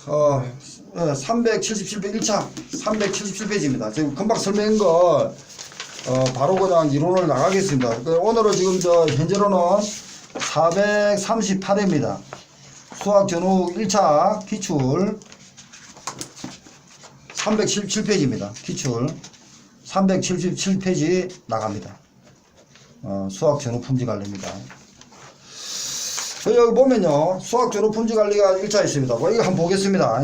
377페이지 1차 377페이지입니다. 지금 금방 설명한 걸 바로 그냥 이론을 나가겠습니다. 오늘은 지금 현재로는 438회입니다. 수학 전후 1차 기출 377페이지입니다. 기출 377페이지 나갑니다. 수학 전후 품질 관리입니다. 여기 보면요, 수학 전후 품질 관리가 1차 있습니다. 이거 한번 보겠습니다.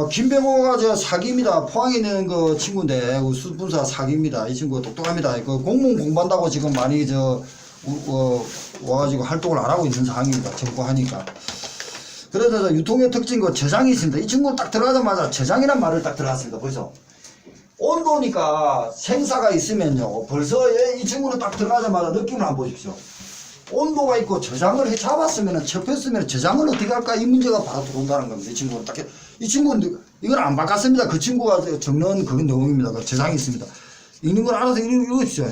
김병호가 사기입니다. 포항에 있는 그 친구인데, 수분사 사기입니다. 이 친구가 똑똑합니다. 그 공무원 공부한다고 지금 많이 와가지고 활동을 안 하고 있는 상황입니다. 정보하니까. 그래서 유통의 특징, 저장이 있습니다. 이 친구 딱 들어가자마자 저장이란 말을 딱 들어갔습니다. 벌써. 온도니까 생사가 있으면요, 벌써 이 친구는 딱 들어가자마자 느낌을 한번 보십시오. 온도가 있고 저장을 잡았으면, 접혔으면 저장을 어떻게 할까? 이 문제가 바로 들어온다는 겁니다. 이 친구는 딱, 이 친구는 이걸 안 바꿨습니다. 그 친구가 적는 그건 내용입니다. 그 저장이 있습니다. 읽는 걸 알아서 읽으십시오.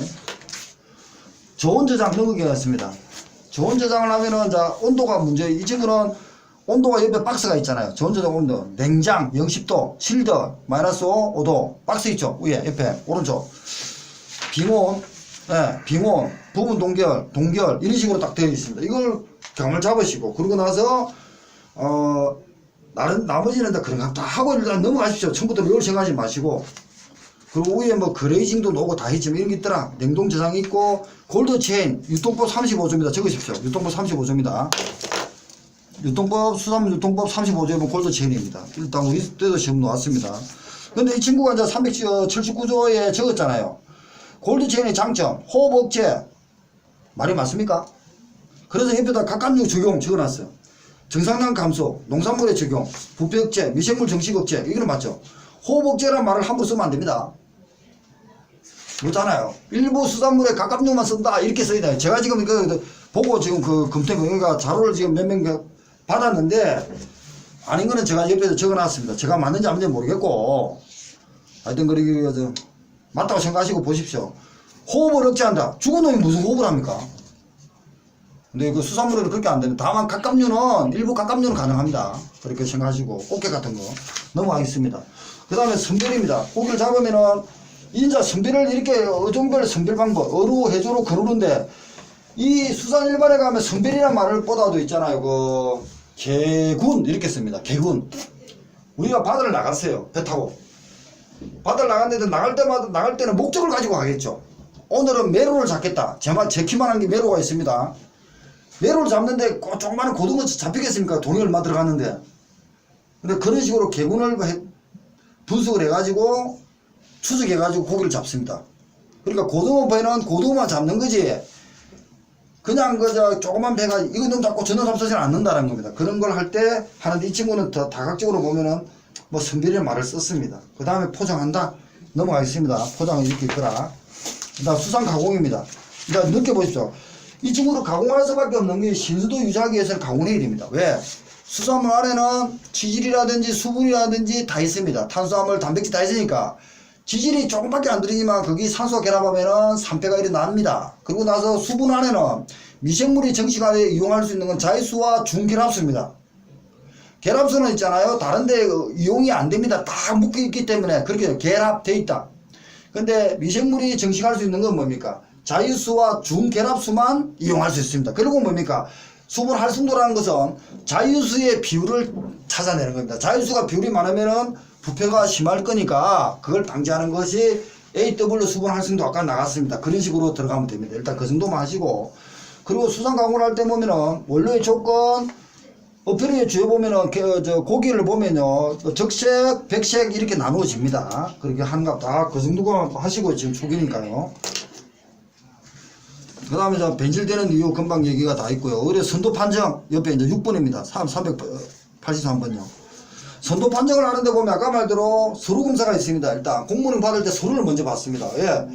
저온 저장 넣기가 있습니다. 저온 저장을 하면은, 온도가 문제, 이 친구는 온도가 옆에 박스가 있잖아요. 저온 저장 온도. 냉장 0도, 실드 마이너스 5도. 박스 있죠? 위에, 옆에, 오른쪽. 빙온, 빙온, 부분 동결, 이런 식으로 딱 되어 있습니다. 이걸 감을 잡으시고, 그러고 나서, 나머지는 다 그런 거 다 하고 일단 넘어가십시오. 처음부터 이걸 생각하지 마시고. 그리고 위에 그레이징도 놓고 다 했지만 이런 게 있더라. 냉동 저장이 있고, 골드 체인, 유통법 35조입니다. 적으십시오. 유통법 35조입니다. 수산물 유통법 35조이면 골드 체인입니다. 일단 우리 때도 시험 나왔습니다. 근데 이 친구가 이제 379조에 적었잖아요. 골드 체인의 장점, 호흡 억제. 말이 맞습니까? 그래서 옆에다 각각류 적용 적어놨어요. 정상량 감소, 농산물의 적용, 부패 억제, 미생물 정식 억제. 이거는 맞죠? 호흡 억제라는 말을 함부로 쓰면 안 됩니다. 그렇잖아요. 일부 수산물에 각각류만 쓴다. 이렇게 써야 제가 지금 이거 보고 지금 검토가 자료를 지금 몇 명 받았는데, 아닌 거는 제가 옆에서 적어놨습니다. 제가 맞는지 안 맞는지 모르겠고, 하여튼 그러기 맞다고 생각하시고 보십시오. 호흡을 억제한다. 죽은 놈이 무슨 호흡을 합니까? 근데 그 수산물에는 그렇게 안 됩니다. 다만 일부 갑각류는 가능합니다. 그렇게 생각하시고, 꽃게 같은 거 넘어가겠습니다. 그 다음에 선별입니다. 고기를 잡으면은, 인자 선별을 이렇게 어종별 선별 방법, 어루, 해조로, 거루인데, 이 수산 일반에 가면 선별이라는 말을 보다도 있잖아요. 개군, 이렇게 씁니다. 개군. 우리가 바다를 나갔어요. 배 타고. 바다를 나갔는데 나갈 때는 목적을 가지고 가겠죠. 오늘은 메로를 잡겠다. 제 키만한 게 메로가 있습니다. 메로를 잡는데 조그마한 고등어 잡히겠습니까? 돈이 얼마 들어갔는데. 근데 그런 식으로 개군을 분석을 해가지고 추적해가지고 고기를 잡습니다. 그러니까 고등어 배는 고등어만 잡는 거지. 그냥 조그만 배가 이거 놈 잡고 저놈 잡서지는 않는다는 겁니다. 그런 걸 할 때 하는데 이 친구는 더 다각적으로 보면은 선별이라는 말을 썼습니다. 그 다음에 포장한다. 넘어가겠습니다. 포장은 이렇게 있더라. 그 다음 수산 가공입니다. 일단 느껴보십시오. 이 친구를 가공할 수밖에 없는 게 신선도 유지하기 위해서는 가공을 해야 됩니다. 왜? 수산물 안에는 지질이라든지 수분이라든지 다 있습니다. 탄수화물, 단백질 다 있으니까. 지질이 조금밖에 안 들이지만 거기 산소가 결합하면은 산패가 일어납니다. 그리고 나서 수분 안에는 미생물이 정식하게 이용할 수 있는 건 자유수와 중결합수입니다. 결합수는 있잖아요. 다른데 이용이 안 됩니다. 다 묶여 있기 때문에 그렇게 결합되어 있다. 근데 미생물이 정식할 수 있는 건 뭡니까? 자유수와 중결합수만 이용할 수 있습니다. 그리고 뭡니까? 수분 활성도라는 것은 자유수의 비율을 찾아내는 겁니다. 자유수가 비율이 많으면은 부패가 심할 거니까 그걸 방지하는 것이 AW 수분 활성도 아까 나갔습니다. 그런 식으로 들어가면 됩니다. 일단 그 정도만 하시고, 그리고 수산 가공을 할 때 보면은 원료의 조건, 어표리에 주에 보면은 고기를 보면요, 적색, 백색 이렇게 나누어집니다. 그렇게 한갑 다 그 정도만 하시고 지금 초기니까요. 그 다음에 변질되는 이유 금방 얘기가 다 있고요. 의뢰 선도 판정 옆에 이제 6번입니다. 383번요. 선도 판정을 하는데 보면 아까 말대로 서류 검사가 있습니다. 일단 공무원 받을 때 서류를 먼저 받습니다. 예.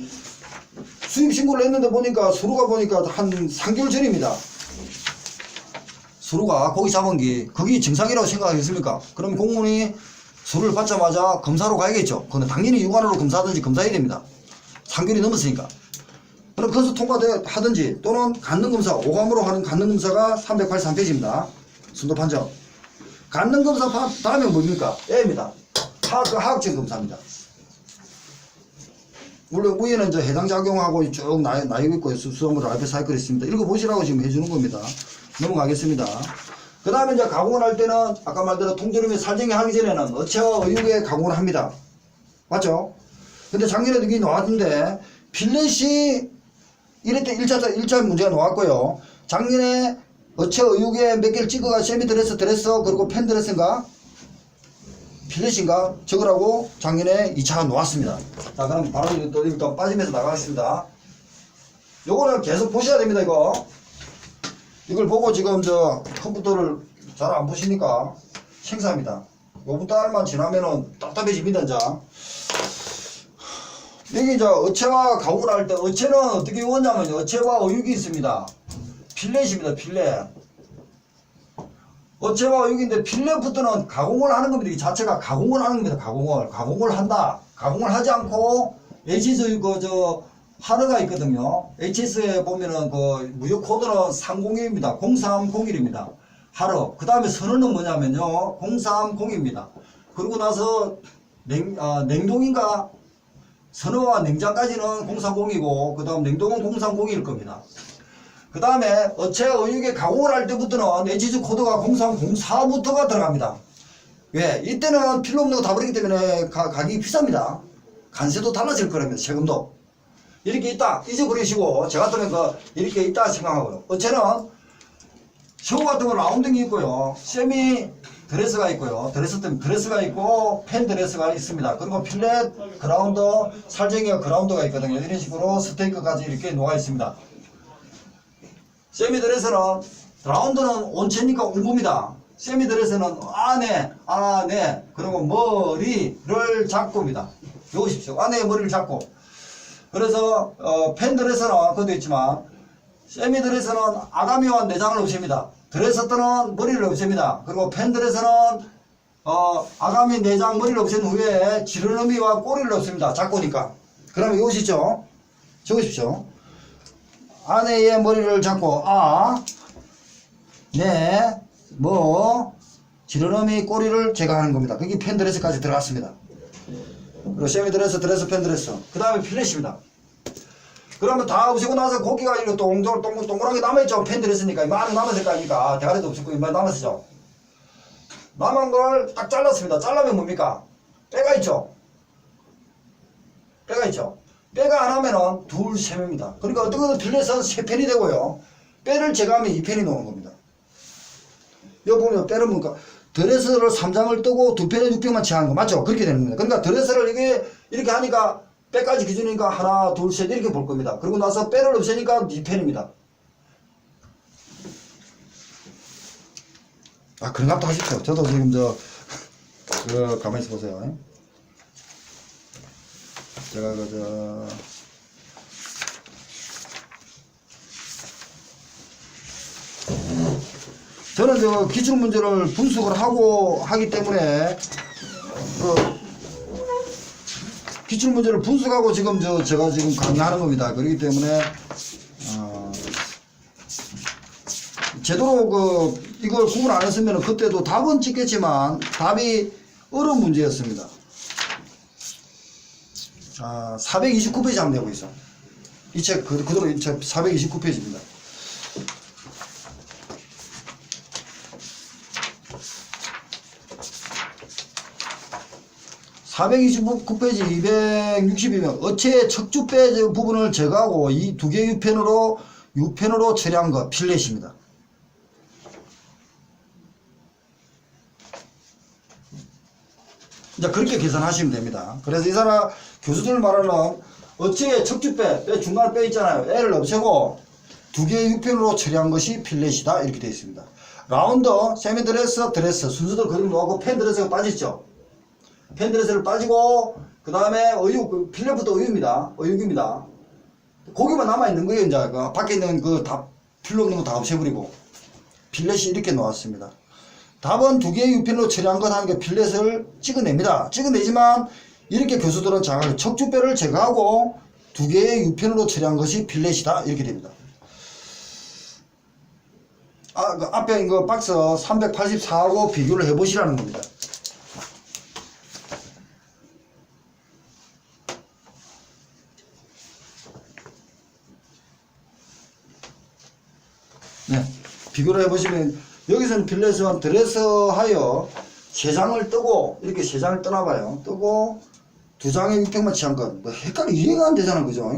수입 신고를 했는데 보니까 서류가 한 3개월 전입니다. 서류가 고기 잡은 게 그게 정상이라고 생각하겠습니까? 그럼 공무원이 서류를 받자마자 검사로 가야겠죠. 그건 당연히 육안으로 검사하든지 검사해야 됩니다. 3개월이 넘었으니까. 그럼 그것을 통과하든지 또는 간능검사, 오감으로 하는 간능검사가 383페이지입니다. 선도 판정. 간능 검사 다음에 뭡니까? A입니다. 하악적 검사입니다. 물론 위에는 저 해당 작용하고 쭉 나뉘고 있고요. 수소물 라이프 사이클이 있습니다. 읽어보시라고 지금 해주는 겁니다. 넘어가겠습니다. 그 다음에 이제 가공을 할 때는 아까 말대로 통조림이 살쟁이 하기 전에는 어체와 의육에 가공을 합니다. 맞죠? 근데 작년에도 이게 나왔는데 필렛이 이럴 때 1차 문제가 나왔고요. 작년에 어체 의육에 몇 개를 찍어가 세미드레스 그리고 펜드레스인가 필렛인가 적으라고 작년에 2차가 나왔습니다. 자, 그럼 바로 또 일단 빠지면서 나가겠습니다. 요거는 계속 보셔야 됩니다. 이걸 보고 지금 저 컴퓨터를 잘 안 보시니까 생사합니다. 요번 달만 지나면은 답답해집니다. 이제 여기 이제 어체와 가공을 할 때 어체는 어떻게 오냐면 어체와 의육이 있습니다. 필렛입니다. 필렛. 어체와 의육인데 필렛부터는 가공을 하는 겁니다. 이 자체가 가공을 하는 겁니다. 가공을 한다. 가공을 하지 않고 HS 하르가 있거든요. HS에 보면은 그 무역 코드는 301입니다. 0301입니다. 하르. 그 다음에 선언은 뭐냐면요. 030입니다. 그러고 나서 냉동인가 선어와 냉장까지는 030이고 그 다음 냉동은 030일 겁니다. 그 다음에 어체 의육에 가공을 할 때부터는 HS 코드가 0304부터가 들어갑니다. 왜? 이때는 필요 없는 거 다 버리기 때문에 가격이 비쌉니다. 관세도 달라질 거랍니다. 세금도. 이렇게 있다 잊어버리시고 저 같으면 이렇게 있다 생각하고요. 어체는 셔워 같은 거 라운딩이 있고요. 세미 드레스가 있고요. 드레스가 있고 펜 드레스가 있습니다. 그리고 필렛, 그라운드, 살쟁이와 그라운드가 있거든요. 이런 식으로 스테이크까지 이렇게 녹아 있습니다. 세미 드레스는 라운드는 온체니까 웅굽니다. 세미 드레스는 안에 그리고 머리를 잡고입니다. 보십시오. 안에 머리를 잡고. 그래서 펜 드레스는 그것도 있지만 세미 드레스는 아가미와 내장을 없앱니다. 드레스터는 머리를 없앱니다. 그리고 펜 드레스는 아가미, 내장, 머리를 없앤 후에 지르러미와 꼬리를 없앱니다. 잡고니까. 그러면 이것이죠. 적으십시오. 아내의 머리를 잡고 지르러미 꼬리를 제거하는 겁니다. 그게 펜 드레스까지 들어갔습니다. 그리고 세미 드레스, 펜 드레스. 그 다음에 필렛입니다. 그러면 다 없애고 나서 고기가 이렇게 동그랗게 남아있죠. 펜 드레스니까. 많이 남았을 거 아닙니까? 대가리도 없었고, 많이 남았죠. 남은 걸 딱 잘랐습니다. 잘라면 뭡니까? 뼈가 있죠. 뼈가 안 하면은 둘, 셈입니다. 그러니까 어떤 것은 필렛은 3편이 되고요. 뼈를 제거하면 2편이 나오는 겁니다. 여기 보면 뼈를 뭡니까? 드레스를 3장을 뜨고 2편에 6병만 채하는 거 맞죠? 그렇게 되는 겁니다. 그러니까 드레스를 이렇게 하니까 뼈까지 기준이니까 하나, 둘, 셋 이렇게 볼 겁니다. 그리고 나서 뼈를 없애니까 2편입니다. 그런갑도 하십시오. 저도 지금 가만히 있어 보세요. 제가 저는 기출문제를 분석을 하기 때문에 기출문제를 분석하고 지금 제가 지금 강의하는 겁니다. 그렇기 때문에 제대로 이걸 구분 안 했으면 그때도 답은 찍겠지만 답이 어려운 문제였습니다. 429페이지 하면 되고 있어. 이 책 그대로 이 책 429페이지입니다. (429페이지) 262명 어체의 척추뼈 부분을 제거하고 이 두 개의 유펜으로 처리한 거 필렛입니다. 이제 그렇게 계산하시면 됩니다. 그래서 이 사람 교수들 말하는 어체의 척추뼈, 뼈 중간 뼈 있잖아요. 애를 없애고 두 개의 유펜으로 처리한 것이 필렛이다. 이렇게 되어 있습니다. 라운드, 세미드레스, 드레스 순서대로 그림 놓고 펜 드레스가 빠졌죠. 펜 드레스를 빠지고 그 다음에 의육, 필렛부터 의육입니다. 고기만 남아있는 거예요. 이제 밖에 있는 다 필요 없는 거 다 없애버리고 필렛이 이렇게 나왔습니다. 답은 두 개의 유펜으로 처리한 것 하는 게 필렛을 찍어냅니다. 찍어내지만 이렇게 교수들은 정확하게 척추뼈를 제거하고 두 개의 유펜으로 처리한 것이 필렛이다. 이렇게 됩니다. 그 앞에 이거 박스 384하고 비교를 해보시라는 겁니다. 네, 비교를 해보시면 여기서는 필렛은 드레스하여 3장을 뜨고 이렇게 3장을 떠나봐요. 뜨고 2장에 600만 치한 건 뭐 헷갈리 이해가 안 되잖아, 그죠?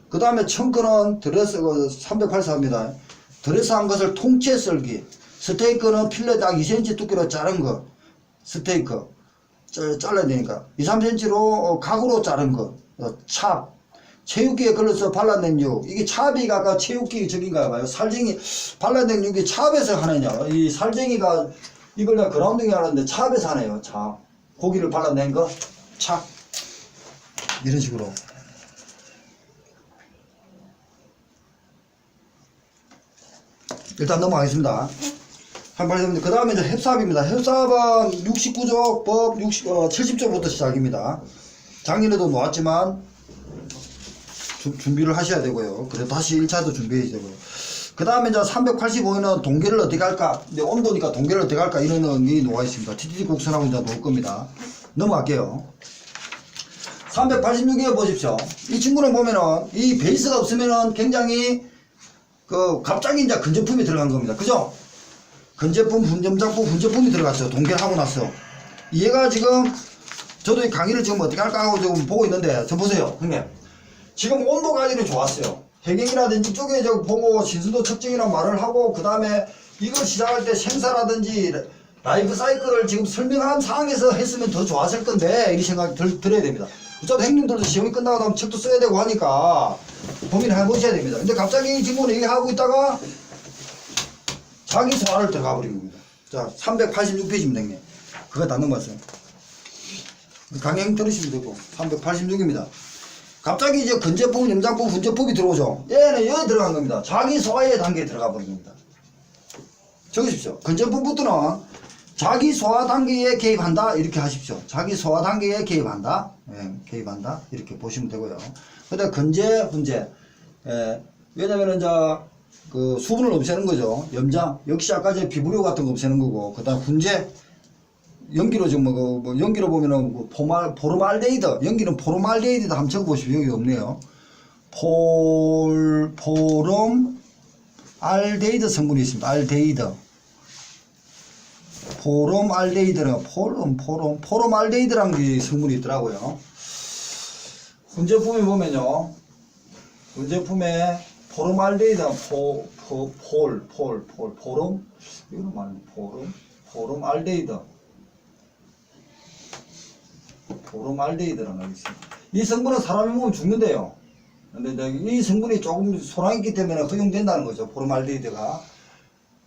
그 다음에 청크는 드레스 384입니다. 드레스한 것을 통째 썰기. 스테이크는 필렛 딱 2cm 두께로 자른 거. 스테이크 잘라야 되니까 2, 3cm로 각으로 자른 거. 찹. 체육기에 걸러서 발라낸 육. 이게 찹이 아까 체육기 저긴가 봐요. 살쟁이 발라낸 육이 찹에서 하느냐. 이 살쟁이가 이걸 내가 그라운딩이 하는데 찹에서 하네요. 찹. 고기를 발라낸 거. 찹. 이런 식으로. 일단 넘어가겠습니다. 그 다음에 이제 협삽입니다. 협삽은 69조 법 70조부터 시작입니다. 작년에도 놓았지만 준비를 하셔야 되고요. 그래서 다시 1차도 준비해야 되고요. 그 다음에 이제 385에는 동계를 어떻게 할까? 근데 온도니까 동계를 어떻게 할까? 이런 게 놓아 있습니다. TTD 곡선하고 이제 놓을 겁니다. 넘어갈게요. 386에 보십시오. 이 친구는 보면은 이 베이스가 없으면은 굉장히 갑자기 이제 근접품이 들어간 겁니다. 그죠? 근접품, 분점장품, 분접품이 들어갔어요. 동계를 하고 났어. 얘가 지금, 저도 이 강의를 지금 어떻게 할까 하고 지금 보고 있는데, 저 보세요. 형님. 지금 온도 관리는 좋았어요. 해경이라든지 쪽에 저 보고 신수도 측정이라고 말을 하고, 그 다음에 이걸 시작할 때 생사라든지 라이프 사이클을 지금 설명한 상황에서 했으면 더 좋았을 건데, 이 생각이 들어야 됩니다. 어차피 형님들도 시험이 끝나고 나면 책도 써야 되고 하니까 고민을 해보셔야 됩니다. 근데 갑자기 이 친구는 얘기하고 있다가 자기 소화를 들어가 버린 겁니다. 자, 386페이지입니다, 형님. 그거 다 넘어갔어요. 강행 들으시면 되고, 386입니다. 갑자기 이제 근접품, 염장품, 분접품이 들어오죠. 얘는 여기 들어간 겁니다. 자기 소화의 단계에 들어가 버린 겁니다. 적으십시오. 근접품부터는 자기 소화 단계에 개입한다. 이렇게 하십시오. 자기 소화 단계에 개입한다. 개입한다. 이렇게 보시면 되고요. 그 다음에 근제, 훈제. 왜냐면은, 그 수분을 없애는 거죠. 염장. 역시 아까 제 비브리오 같은 거 없애는 거고. 그 다음 훈제. 연기로 지금 연기로 보면은 포름알데히드. 연기는 포름알데히드 한번 적어보시면 여기 없네요. 포름알데히드 성분이 있습니다. 알데히드. 포름알데히드는 포름알데히드라는 게 성분이 있더라고요. 훈제품에 보면요. 훈제품에 포름알데히드는 이거는 말하는 포름알데히드. 포름알데히드라는 게 있습니다. 이 성분은 사람이 먹으면 죽는데요. 근데 이 성분이 조금 소량있기 때문에 허용된다는 거죠. 포름알데히드가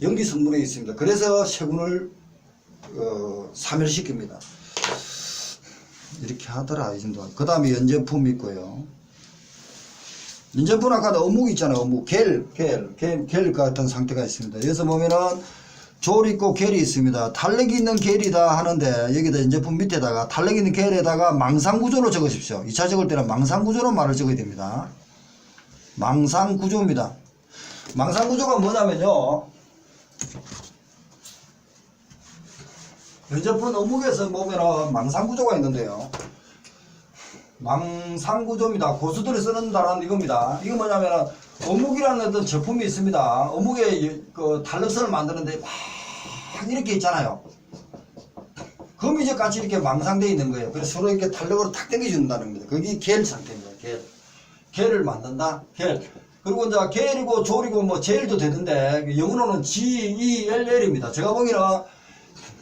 연기 성분에 있습니다. 그래서 세균을 사멸시킵니다. 이렇게 하더라 이 정도. 그 다음에 연제품 있고요. 연제품 아까 어묵 있잖아요. 어묵 겔 같은 상태가 있습니다. 여기서 보면은 졸 있고 겔이 있습니다. 탄력이 있는 겔이다 하는데 여기다 연제품 밑에다가 탄력 있는 겔에다가 망상구조로 적으십시오. 2차 적을 때는 망상구조로 말을 적어야 됩니다. 망상구조입니다. 망상구조가 뭐냐면요. 연제품 어묵에서 보면은 망상구조가 있는데요. 망상구조입니다. 고수들이 쓰는 단어는 이겁니다. 이거 뭐냐면은 어묵이라는 어떤 제품이 있습니다. 어묵에 그 탄력선을 만드는데 막 이렇게 있잖아요. 거미줄 같이 이렇게 망상되어 있는 거예요. 그래서 서로 이렇게 탄력으로 탁 당겨준다는 겁니다. 그게 겔 상태입니다. 겔을 만든다. 겔. 그리고 이제 겔이고 졸이고 뭐 젤도 되는데 영어로는 GELL입니다. 제가 보기에는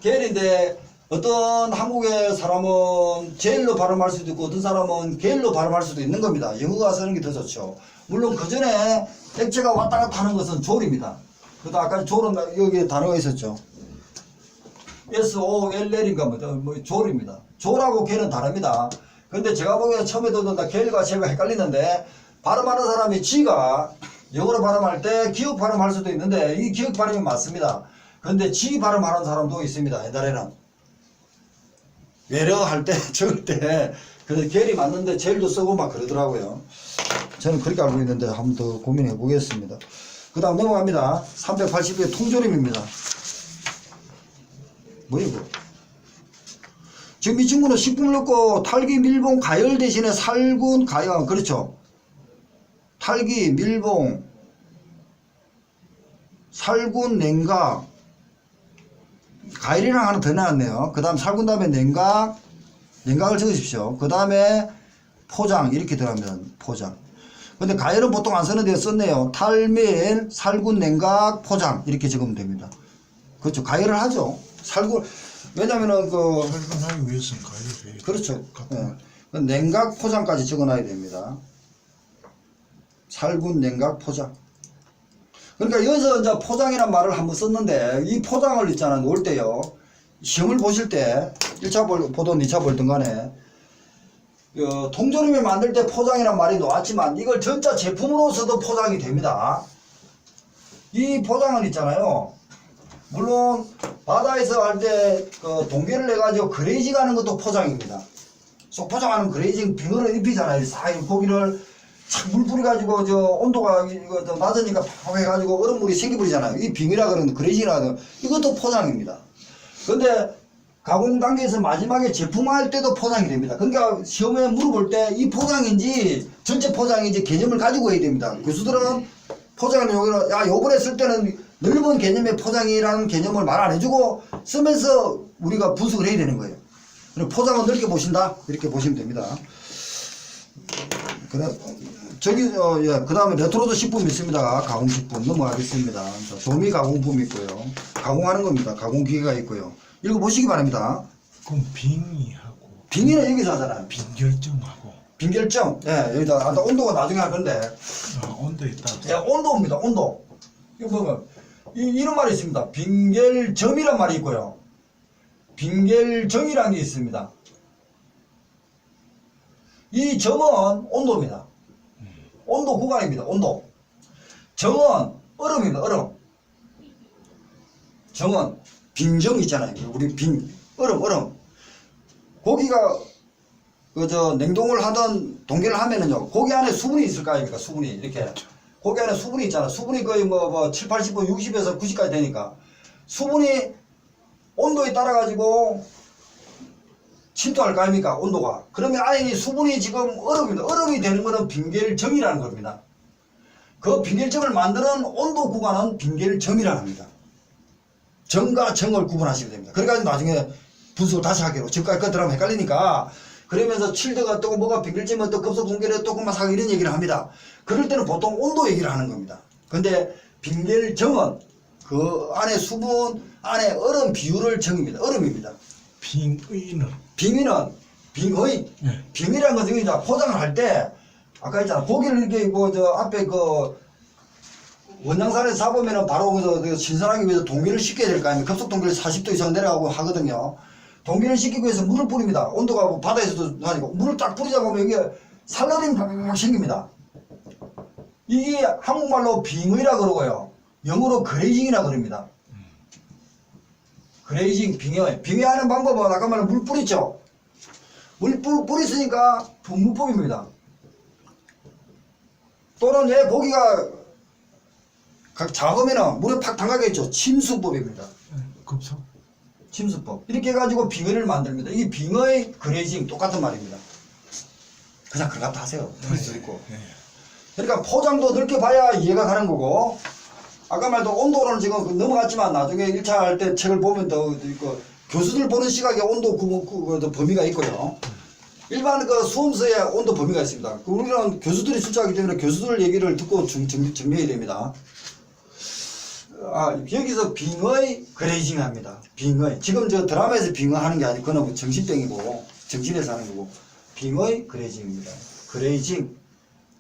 겔인데 어떤 한국의 사람은 젤로 발음할 수도 있고 어떤 사람은 겔로 발음할 수도 있는 겁니다. 영어가 쓰는 게 더 좋죠. 물론 그 전에 액체가 왔다 갔다 하는 것은 졸입니다. 그래도 아까 졸은 여기 단어가 있었죠. SOLL인가 뭐 졸입니다. 졸하고 겔은 다릅니다. 근데 제가 보기에는 처음에도 겔과 젤과 헷갈리는데 발음하는 사람이 G가 영어로 발음할 때 기역 발음할 수도 있는데 이 기역 발음이 맞습니다. 근데 G 발음하는 사람도 있습니다. 옛날에는 외려 할 때 적을 때 그래서 겔이 맞는데 젤도 쓰고 막 그러더라고요. 저는 그렇게 알고 있는데 한번 더 고민해 보겠습니다. 그 다음 넘어갑니다. 380의 통조림입니다. 뭐 이거? 지금 이 친구는 식품을 넣고 탈기, 밀봉, 가열 대신에 살균, 가열, 그렇죠. 탈기, 밀봉, 살균, 냉각, 가열이랑 하나 더 나왔네요. 그 다음 살균 다음에 냉각을 적으십시오. 그 다음에 포장, 이렇게 들어가면 포장. 근데 가열은 보통 안 쓰는데 썼네요. 탈밀, 살균, 냉각, 포장, 이렇게 적으면 됩니다. 그렇죠. 가열을 하죠. 살균, 왜냐면은 살균하기 위해서는 가열이 그렇죠. 네. 냉각, 포장까지 적어놔야 됩니다. 살균, 냉각, 포장. 그러니까 여기서 이제 포장이란 말을 한번 썼는데, 이 포장을 있잖아, 놓을 때요. 시험을 보실 때, 1차 보든 2차 보든 간에, 통조림을 만들 때 포장이란 말이 나왔지만, 이걸 전자 제품으로서도 포장이 됩니다. 이 포장은 있잖아요. 물론, 바다에서 할 때, 동계를 해가지고 그레이징 하는 것도 포장입니다. 속 포장하는 그레이징 빙어를 입히잖아요. 싹 고기를 착 물 뿌려가지고 온도가 이거 낮으니까 팍 해가지고 얼음물이 생겨버리잖아요. 이 빙이라 그러는 그레이징이라 그러는 이것도 포장입니다. 근데 가공 단계에서 마지막에 제품화할 때도 포장이 됩니다. 그러니까 시험에 물어볼 때 이 포장인지 전체 포장인지 개념을 가지고 해야 됩니다. 교수들은 포장을 여기는 요번에 쓸 때는 넓은 개념의 포장이라는 개념을 말 안 해주고 쓰면서 우리가 분석을 해야 되는 거예요. 포장은 넓게 보신다 이렇게 보시면 됩니다. 그 다음에 레트로도 식품 있습니다. 가공식품 넘어가겠습니다. 자, 조미 가공품 있고요. 가공하는 겁니다. 가공기계가 있고요. 읽어보시기 바랍니다. 그럼 빙의하고 빙의는 여기서 하잖아요. 빙결점하고 빙결점. 예, 여기다 온도가 나중에 할 건데. 온도에 따라서 예, 온도입니다. 온도. 이거 보면 이런 말이 있습니다. 빙결점이란 말이 있고요. 빙결점이라는 게 있습니다. 이 점은 온도입니다. 온도 구간입니다. 온도. 점은 얼음입니다. 얼음. 점은 빙점 있잖아요. 우리 얼음. 고기가 냉동을 하던 동계를 하면은요. 고기 안에 수분이 있을 거 아닙니까? 수분이 이렇게. 고기 안에 수분이 있잖아. 수분이 거의 7, 80, 60에서 90까지 되니까 수분이 온도에 따라 가지고 침투할 거 아닙니까? 온도가. 그러면 안에 이 수분이 지금 얼음입니다. 얼음이 되는 거는 빙결점이라는 겁니다. 그 빙결점을 만드는 온도 구간은 빙결점이라고 합니다. 점과 정을 구분하시면 됩니다. 그래가지고 나중에 분석을 다시 하기로. 지금까지 그 들어가면 헷갈리니까 그러면서 칠드가 어떻고 뭐가 빙결점이 어떻고 급속 동결이 어떻고 막 사고 이런 얘기를 합니다. 그럴 때는 보통 온도 얘기를 하는 겁니다. 근데 빙결점은 그 안에 수분, 안에 얼음 비율을 정입니다. 얼음입니다. 빙의는 빙의. 네. 빙의라는 것은 여기다 포장을 할 때 아까 했잖아. 고기를 이렇게 앞에 원양산에서 사보면은 바로 신선하기 위해서 동기를 식혀야 될 거 아닙니까? 급속 동기를 40도 이상 내려가고 하거든요. 동기를 식히기 위해서 물을 뿌립니다. 온도가 바다에서도 하니까 물을 딱 뿌리자 보면 여기 살얼음이 팍팍 생깁니다. 이게 한국말로 빙의라 그러고요. 영어로 그레이징이라 그럽니다. 그레이징, 빙의. 빙의하는 방법은 아까 말한 물 뿌리죠. 물 뿌렸으니까 분무법입니다. 또는 얘 고기가 작으면 물에 팍 담가겠죠. 침수법입니다. 급속 침수법. 이렇게 해가지고 빙의를 만듭니다. 이게 빙의, 그레이징 똑같은 말입니다. 그냥 그걸 갖다 하세요. 할 수 있고. 그러니까 포장도 넓게 봐야 이해가 가는 거고, 아까 말도 온도로는 지금 넘어갔지만 나중에 1차 할 때 책을 보면 더 있고, 교수들 보는 시각에 온도 범위가 있고요. 일반 수험서에 온도 범위가 있습니다. 우리는 교수들이 출제하기 때문에 교수들 얘기를 듣고 정리해야 됩니다. 여기서 빙의 그레이징 합니다. 빙의. 지금 드라마에서 빙의 하는 게 아니고, 그건 정신병이고, 정신에서 하는 거고, 빙의 그레이징입니다.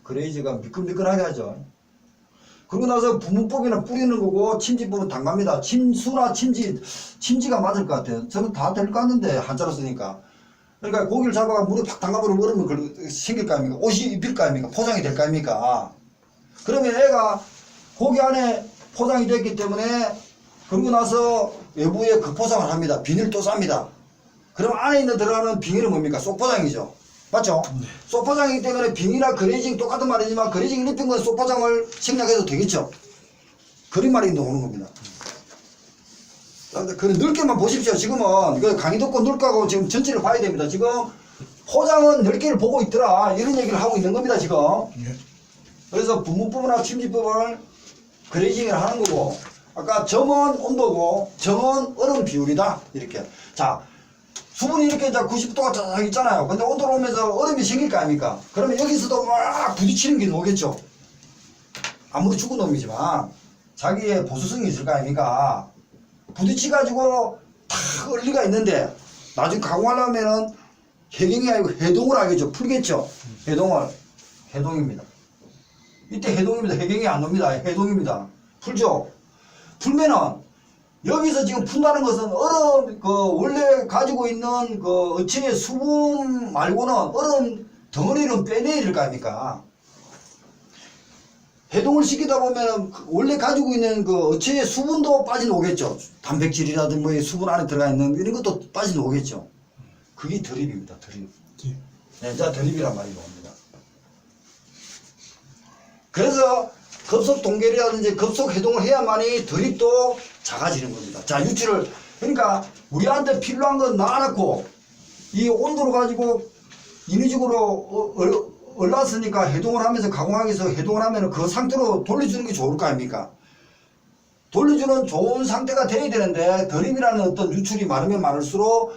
그레이즈가 미끈미끈하게 하죠. 그러고 나서 분무법이나 뿌리는 거고, 침지법은 담갑니다. 침수나 침지가 맞을 것 같아요. 저는 다 될 것 같는데, 한자로 쓰니까. 그러니까 고기를 잡아가 물에 팍 담가버리면 얼음이 생길 거 아닙니까? 옷이 입힐 거 아닙니까? 포장이 될 거 아닙니까? 그러면 애가 고기 안에 포장이 됐기 때문에, 그러고 나서 외부에 그 포장을 합니다. 비닐 또 쌉니다. 그럼 안에 들어가는 비닐은 뭡니까? 속포장이죠. 맞죠? 네. 소포장이기 때문에 빙이나 그레이징 똑같은 말이지만 그레이징 입힌 건 소포장을 생략해도 되겠죠? 그런 말이 나오는 겁니다. 그 넓게만 보십시오. 지금은 그 강의 듣고 넓게하고 지금 전체를 봐야 됩니다. 지금 포장은 넓게를 보고 있더라 이런 얘기를 하고 있는 겁니다. 지금. 예. 그래서 분무법이나 침지법을 그레이징을 하는 거고 아까 점은 온도고 정은 얼음 비율이다 이렇게. 자 수분이 이렇게 이제 90도가 쫙 있잖아요. 근데 온도로 오면서 얼음이 생길 거 아닙니까? 그러면 여기서도 막 부딪히는 게 나오겠죠. 아무리 죽은 놈이지만 자기의 보수성이 있을 거 아닙니까? 부딪혀가지고 탁 얼리가 있는데 나중에 가공하려면은 해경이 아니고 해동을 하겠죠. 풀겠죠. 해동입니다. 이때 해동입니다. 해경이 안 놉니다. 해동입니다. 풀죠. 풀면은 여기서 지금 푼다는 것은 얼음 원래 가지고 있는 어체의 수분 말고는 얼음 덩어리를 빼내야 될 거 아닙니까? 해동을 시키다 보면 원래 가지고 있는 어체의 수분도 빠져나오겠죠. 단백질이라든지 뭐 수분 안에 들어가 있는 이런 것도 빠져나오겠죠. 그게 드립입니다. 드립. 예. 네, 자 드립이란 말이 나옵니다. 그래서 급속 동결이라든지 급속 해동을 해야만이 드립도 작아지는 겁니다. 자 유출을 그러니까 우리한테 필요한 건 놔놓고 이 온도로 가지고 인위적으로 얼랐으니까 해동을 하면서 가공하기 위해서 해동을 하면 그 상태로 돌려주는 게 좋을 거 아닙니까? 돌려주는 좋은 상태가 돼야 되는데 드립이라는 어떤 유출이 많으면 많을수록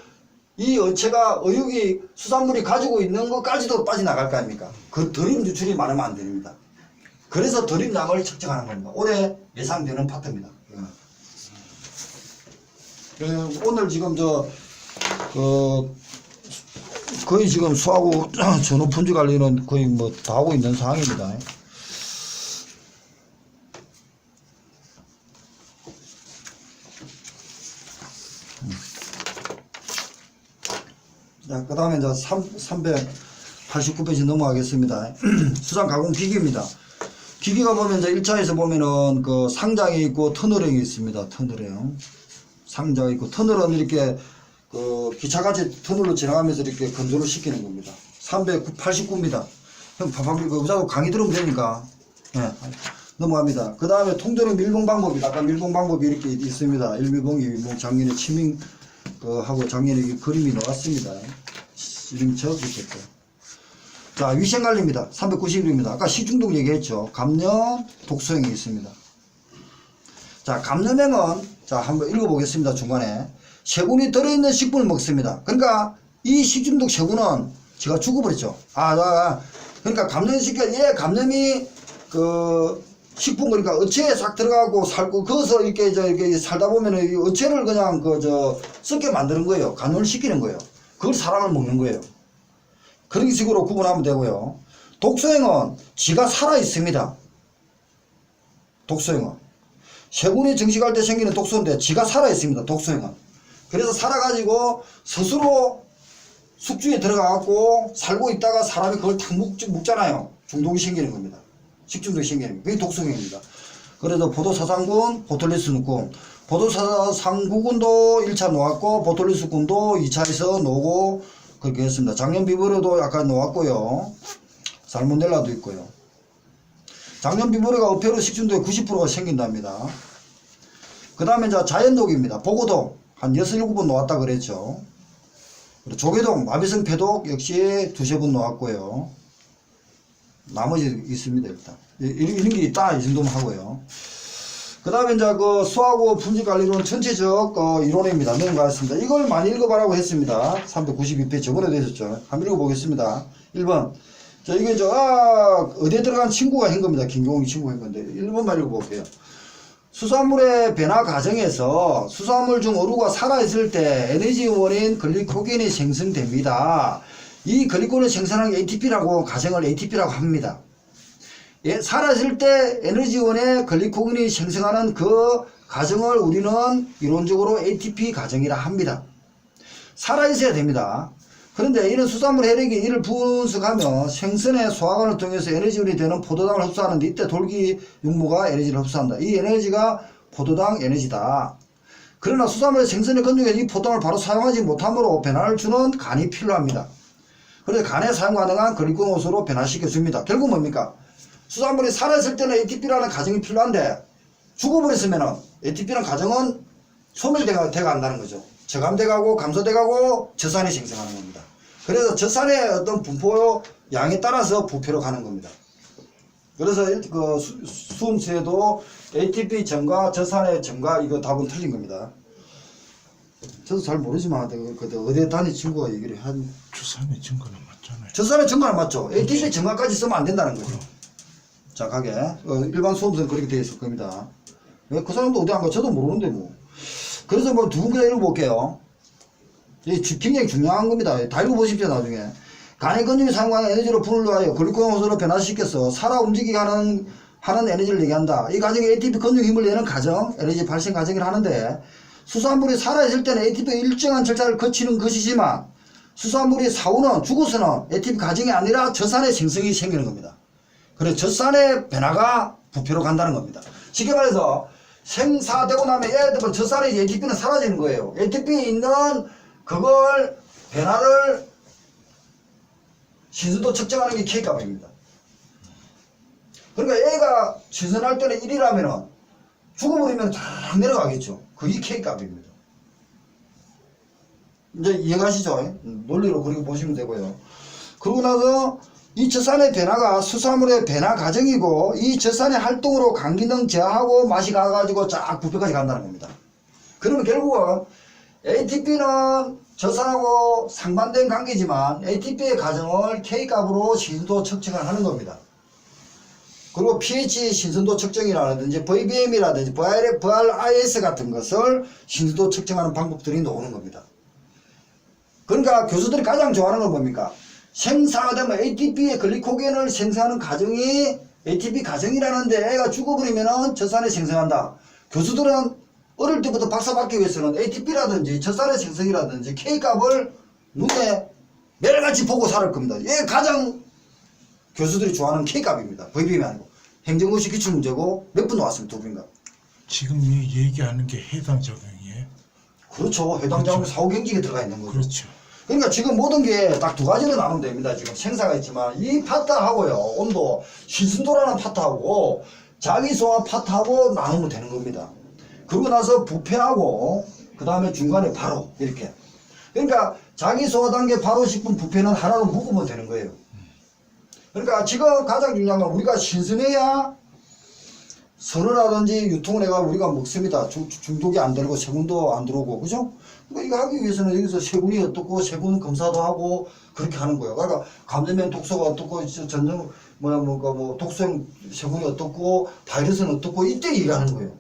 이 어체가 어육이 수산물이 가지고 있는 것까지도 빠져나갈 거 아닙니까? 그 드립 유출이 많으면 안 됩니다. 그래서 드립량을 측정하는 겁니다. 올해 예상되는 파트입니다. 오늘 지금 거의 지금 수하고 전후 분지 관리는 거의 뭐 다 하고 있는 상황입니다. 자, 그 다음에 이제 389페이지 넘어가겠습니다. 수산 가공 기기입니다. 기기가 보면 이제 1차에서 보면은 그 상장이 있고 터널형이 있습니다. 터널형. 상자가 있고 터널은 이렇게 기차같이 터널로 지나가면서 이렇게 건조를 시키는 겁니다. 389입니다. 형 의사도 강의 들으면 되니까. 네, 넘어갑니다. 그 다음에 통조림 밀봉 방법이다. 아까 밀봉 방법이 이렇게 있습니다. 1밀봉, 2밀봉, 작년에 치밍 하고 작년에 그림이 나왔습니다. 이름 적었겠죠. 자, 위생관리입니다. 391입니다. 아까 식중독 얘기했죠. 감염, 독소형이 있습니다. 자, 감염형은, 자, 한번 읽어보겠습니다. 중간에. 세균이 들어있는 식품을 먹습니다. 그러니까, 이 식중독 세균은 제가 죽어버렸죠. 그러니까 감염시켜, 감염이, 식품, 그러니까 어체에 싹 들어가고 살고, 거기서 이렇게 살다 보면은, 이 어체를 그냥, 썩게 만드는 거예요. 감염을 시키는 거예요. 그걸 사람을 먹는 거예요. 그런 식으로 구분하면 되고요. 독소형은 지가 살아 있습니다. 독소형은 세균이 증식할 때 생기는 독소인데 지가 살아 있습니다. 독소형은 그래서 살아가지고 스스로 숙주에 들어가갖고 살고 있다가 사람이 그걸 탁 먹잖아요. 중독이 생기는 겁니다. 식중독이 생기는 겁니다. 그게 독소형입니다. 그래서 포도사상군, 보톨리스군, 포도사상구군도 1차 놓았고 보톨리스군도 2차에서 놓고 그렇게 했습니다. 작년 비브리오도 약간 놓았고요. 살모넬라도 있고요. 작년 비브리오가 어패로 식중독의 90%가 생긴답니다. 그 다음에 이제 자연독입니다. 보고독 한 6, 7번 놓았다 그랬죠. 조개독, 마비성 폐독 역시 2, 3번 놓았고요. 나머지 있습니다. 일단 이런 게 있다 이 정도만 하고요. 그 다음에 이제 수하고 분지 관리론 전체적 이론입니다. 넘어가겠습니다. 이걸 많이 읽어봐라고 했습니다. 392페이지 저번에도 했었죠. 한번 읽어보겠습니다. 1번. 자, 이게 이제, 어디에 들어간 친구가 한 겁니다. 김경웅이 친구가 한 건데. 1번만 읽어볼게요. 수산물의 변화 과정에서 수산물 중 어류가 살아있을 때 에너지 원인 글리코겐이 생성됩니다. 이 글리코겐을 생성하는 ATP라고, 가정을 ATP라고 합니다. 예, 살아있을 때 에너지원의 글리코겐이 생성하는 그 과정을 우리는 이론적으로 ATP 과정이라 합니다. 살아있어야 됩니다. 그런데 이런 수산물 혈액이 이를 분석하면 생선의 소화관을 통해서 에너지원이 되는 포도당을 흡수하는데 이때 돌기 육모가 에너지를 흡수한다. 이 에너지가 포도당 에너지다. 그러나 수산물의 생선의 건조기에 이 포도당을 바로 사용하지 못함으로 변화를 주는 간이 필요합니다. 그래서 간에 사용 가능한 글리콘 호수로 변화시켜줍니다. 결국 뭡니까? 수산물이 살아있을 때는 ATP라는 가정이 필요한데 죽어버렸으면 ATP라는 가정은 소멸돼가 간다는 거죠. 저감돼가고 감소돼가고 젖산이 생성하는 겁니다. 그래서 젖산의 어떤 분포 양에 따라서 부표로 가는 겁니다. 그래서 그 수음수에도 ATP 증가, 젖산의 증가 이거 답은 틀린 겁니다. 저도 잘 모르지만 그 어디 다니 친구가 얘기를 한 주산의 증거는 맞잖아요. 젖산의 증가는 맞죠. ATP 증가까지 쓰면 안 된다는 거죠. 자, 가게 일반 수험생은 그렇게 되어 있을 겁니다. 그 사람도 어디 안 가? 저도 모르는데 뭐. 그래서 뭐 두 군데 읽어볼게요. 이게 굉장히 중요한 겁니다. 다 읽어보십시오 나중에. 간의 근육이 사용하는 에너지로 분을 하여 글루콘 호수로 변화시켜서 살아 움직이게 하는 에너지를 얘기한다. 이 과정이 ATP 근육 힘을 내는 과정, 에너지 발생 과정을 하는데 수산물이 살아있을 때는 ATP가 일정한 절차를 거치는 것이지만 수산물이 사후는 죽어서는 ATP 과정이 아니라 젖산의 생성이 생기는 겁니다. 그래서 젖산의 변화가 부표로 간다는 겁니다. 쉽게 말해서 생사되고 나면 얘들 젖산의 ATP는 사라지는 거예요. ATP 있는 그걸 변화를 신선도 측정하는 게 K값입니다. 그러니까 A가 신선할 때는 1이라면 죽어버리면 쫙 내려가겠죠. 그게 K값입니다. 이제 이해가시죠? 논리로 그렇게 보시면 되고요. 그러고 나서 이 젖산의 변화가 수산물의 변화 과정이고 이 젖산의 활동으로 간 기능 저하고 맛이 가가지고 쫙 부표까지 간다는 겁니다. 그러면 결국은 ATP는 젖산하고 상반된 관계지만 ATP의 과정을 K값으로 신선도 측정을 하는 겁니다. 그리고 pH 신선도 측정이라든지 VBM이라든지 VRIS 같은 것을 신선도 측정하는 방법들이 나오는 겁니다. 그러니까 교수들이 가장 좋아하는 건 뭡니까? 생사가 되면 ATP의 글리코겐을 생성하는 과정이 ATP 과정이라는데 애가 죽어버리면 젖산에 생성한다. 교수들은 어릴 때부터 박사 받기 위해서는 ATP라든지 젖산의 생성이라든지 K값을 눈에 매일같이 보고 살을 겁니다. 얘 가장 교수들이 좋아하는 K값입니다. VBM이 아니고. 행정고시 기출문제고 몇 분 나왔습니다. 두 분인가? 지금 얘기하는 게 해당 적용이에요? 그렇죠. 해당 작용 사후 경직에 들어가 있는 거죠. 그렇죠. 그러니까 지금 모든 게 딱 두 가지로 나누면 됩니다. 지금 생사가 있지만 이 파트하고요. 온도, 신선도라는 파트하고 자기소화 파트하고 나누면 되는 겁니다. 그러고 나서 부패하고 그 다음에 중간에 바로 이렇게. 그러니까 자기소화 단계 바로 식품 부패는 하나로 묶으면 되는 거예요. 그러니까 지금 가장 중요한 건 우리가 신선해야 선호라든지 유통을 해가 우리가 먹습니다. 중독이 안 되고 세균도 안 들어오고 그죠? 그러니까 이거 하기 위해서는 여기서 세균이 어떻고 세균 검사도 하고 그렇게 하는 거예요. 그러니까 감염된 독소가 어떻고 전정 독소형 세균이 어떻고 바이러스는 어떻고 이때 얘기하는 거예요.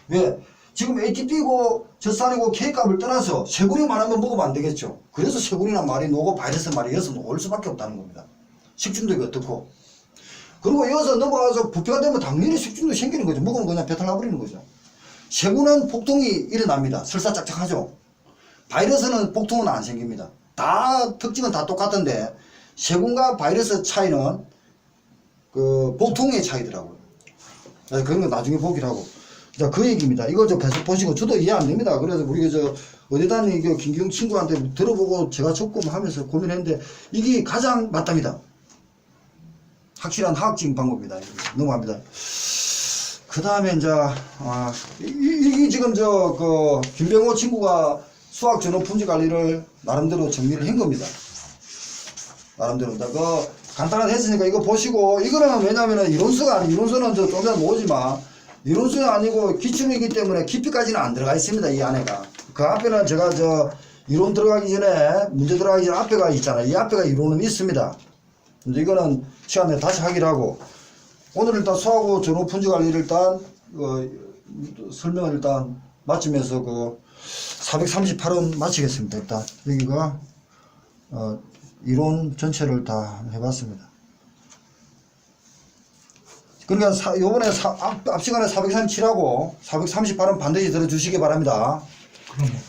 왜? 지금 ATP고 젖산이고 K값을 떠나서 세균이 많으면 먹으면 안 되겠죠. 그래서 세균이나 말이 나오고 바이러스 말이 이어서 나올 수밖에 없다는 겁니다. 식중독이 어떻고. 그리고 이어서 넘어가서 부패가 되면 당연히 식중독이 생기는 거죠. 먹으면 그냥 배탈 나버리는 거죠. 세균은 폭통이 일어납니다. 설사짝짝하죠. 바이러스는 폭통은 안 생깁니다. 다 특징은 다 똑같은데 세균과 바이러스 차이는 그 복통의 차이더라고요. 그런 거 나중에 보기로 하고. 자, 그 얘기입니다. 이거 좀 계속 보시고 저도 이해 안 됩니다. 그래서 우리 어디다 이거 김경 친구한테 들어보고 제가 조금 하면서 고민했는데 이게 가장 맞답니다. 확실한 화학적인 방법입니다. 넘어갑니다. 그 다음에 이제 이게 지금 김병호 친구가 수학 전후 품질 관리를 나름대로 정리를 한 겁니다. 나름대로. 간단하게 했으니까 이거 보시고 이거는 왜냐면은 이론수는 좀 전에 모으지만 이론수는 아니고 기출이기 때문에 깊이까지는 안 들어가 있습니다. 이 안에가. 그 앞에는 제가 이론 들어가기 전에 문제 들어가기 전에 앞에가 있잖아요. 이 앞에가 이론은 있습니다. 근데 이거는 시간에 다시 하기로 하고 오늘 일단 수하고 전후 품질 관리를 일단 설명을 일단 마치면서 438원 마치겠습니다. 일단 여기가 이론 전체를 다 해봤습니다. 그러니까 요번에 앞 시간에 437하고 438원 반드시 들어주시기 바랍니다. 그러면